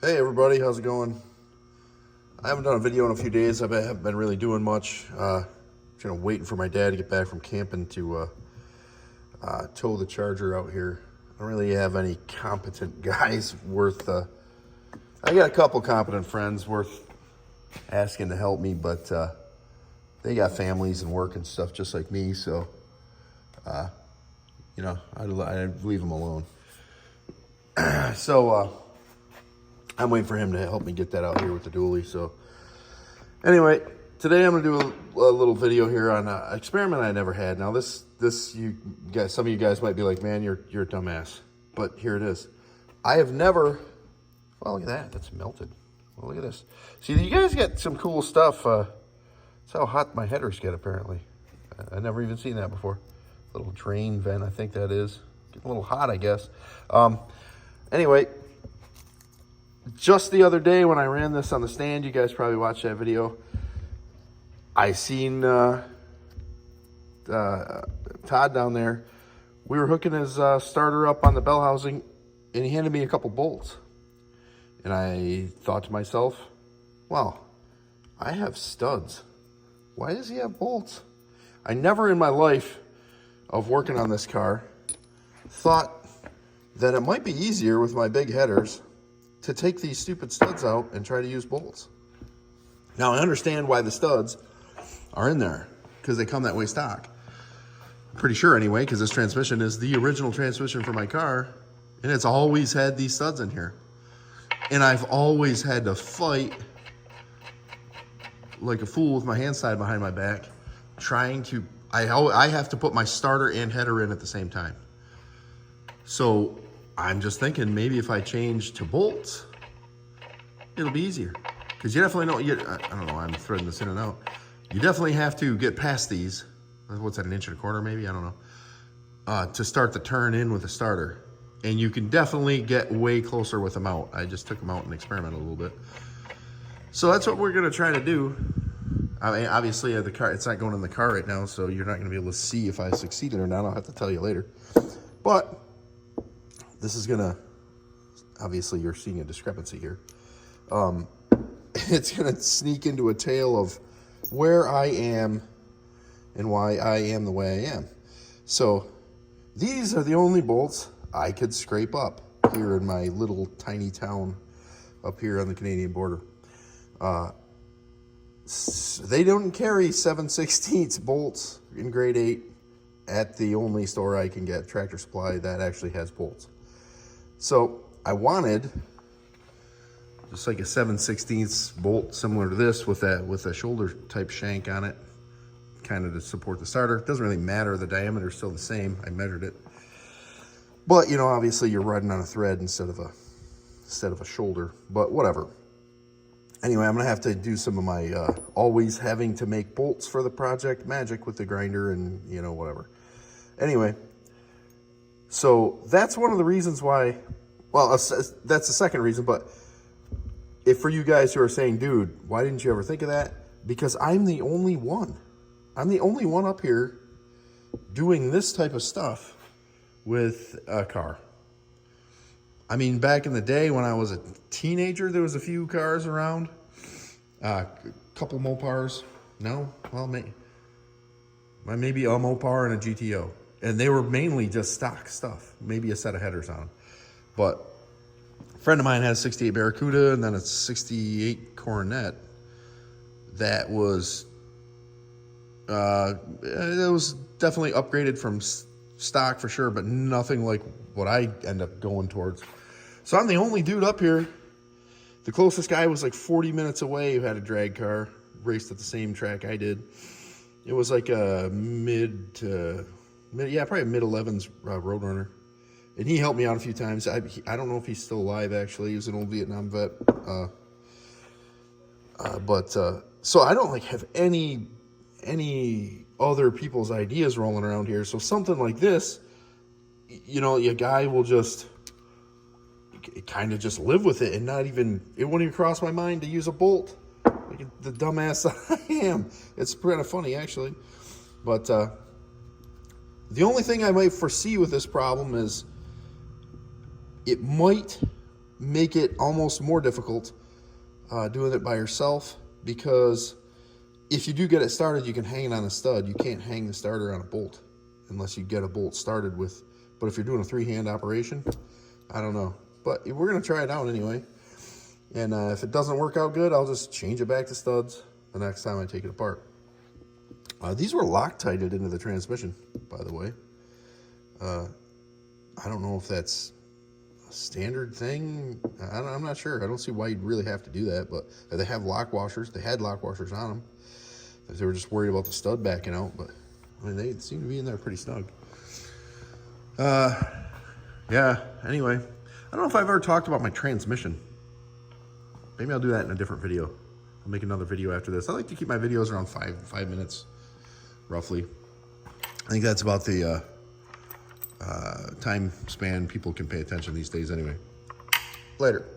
Hey everybody, how's it going? I haven't done a video in a few days. I haven't been really doing much. Waiting for my dad to get back from camping to tow the Charger out here. I don't really have any competent guys worth. I got a couple competent friends worth asking to help me, but they got families and work and stuff just like me. So, I leave them alone. So. I'm waiting for him to help me get that out here with the dually. So anyway, today I'm gonna do a little video here on an experiment I never had. Now this you guys, some of you guys might be like, man, you're a dumbass, but here it is. I have never. Well, look at that. That's melted. Well, look at this. See, you guys got some cool stuff. That's how hot my headers get. Apparently, I never even seen that before. Little drain vent, I think that is. Getting a little hot, I guess. Anyway. Just the other day when I ran this on the stand, you guys probably watched that video, I seen Todd down there. We were hooking his starter up on the bell housing, and he handed me a couple bolts. And I thought to myself, wow, I have studs. Why does he have bolts? I never in my life of working on this car thought that it might be easier with my big headers to take these stupid studs out and try to use bolts. Now, I understand why the studs are in there, because they come that way stock. I'm pretty sure anyway, because this transmission is the original transmission for my car, and it's always had these studs in here. And I've always had to fight like a fool with my hands tied behind my back, trying to, I have to put my starter and header in at the same time. So I'm just thinking maybe if I change to bolts, it'll be easier. Because you definitely don't, I don't know, I'm threading this in and out. You definitely have to get past these. What's that, 1.25 inches maybe? I don't know. To start the turn in with the starter. And you can definitely get way closer with them out. I just took them out and experimented a little bit. So that's what we're gonna try to do. I mean, obviously the car, it's not going in the car right now, so you're not gonna be able to see if I succeeded or not. I'll have to tell you later. But this is gonna, obviously you're seeing a discrepancy here. It's gonna sneak into a tale of where I am and why I am the way I am. So these are the only bolts I could scrape up here in my little tiny town up here on the Canadian border. They don't carry 7/16 bolts in grade 8 at the only store I can get, Tractor Supply, that actually has bolts. So I wanted just like a 7/16 bolt similar to this with a shoulder type shank on it, kind of to support the starter. It doesn't really matter, the diameter is still the same. I measured it. But you know, obviously you're riding on a thread instead of a shoulder, but whatever. Anyway, I'm gonna have to do some of my always having to make bolts for the project magic with the grinder and you know, whatever. Anyway, so that's one of the reasons why, well, that's the second reason, but if for you guys who are saying, dude, why didn't you ever think of that? Because I'm the only one. I'm the only one up here doing this type of stuff with a car. I mean, back in the day when I was a teenager, there was a few cars around, a couple Mopars. No, well, maybe a Mopar and a GTO. And they were mainly just stock stuff, maybe a set of headers on them. But a friend of mine has a 68 Barracuda and then a 68 Coronet that was, it was definitely upgraded from stock for sure, but nothing like what I end up going towards. So I'm the only dude up here. The closest guy was like 40 minutes away who had a drag car, raced at the same track I did. It was like a probably a mid-11s Roadrunner. And he helped me out a few times. I don't know if he's still alive, actually. He was an old Vietnam vet. So I don't like have any other people's ideas rolling around here. So something like this, you know, a guy will just kind of just live with it and not even, it wouldn't even cross my mind to use a bolt. Like the dumbass that I am. It's kind of funny, actually. But the only thing I might foresee with this problem is it might make it almost more difficult doing it by yourself, because if you do get it started, you can hang it on a stud. You can't hang the starter on a bolt unless you get a bolt started with. But if you're doing a three-hand operation, I don't know. But we're going to try it out anyway. And if it doesn't work out good, I'll just change it back to studs the next time I take it apart. These were Loctited into the transmission, by the way. I don't know if that's a standard thing. I'm not sure. I don't see why you'd really have to do that, but they have lock washers. They had lock washers on them. If they were just worried about the stud backing out, but I mean, they seem to be in there pretty snug. Yeah, anyway, I don't know if I've ever talked about my transmission. Maybe I'll do that in a different video. I'll make another video after this. I like to keep my videos around five minutes, roughly. I think that's about the time span people can pay attention these days anyway. Later.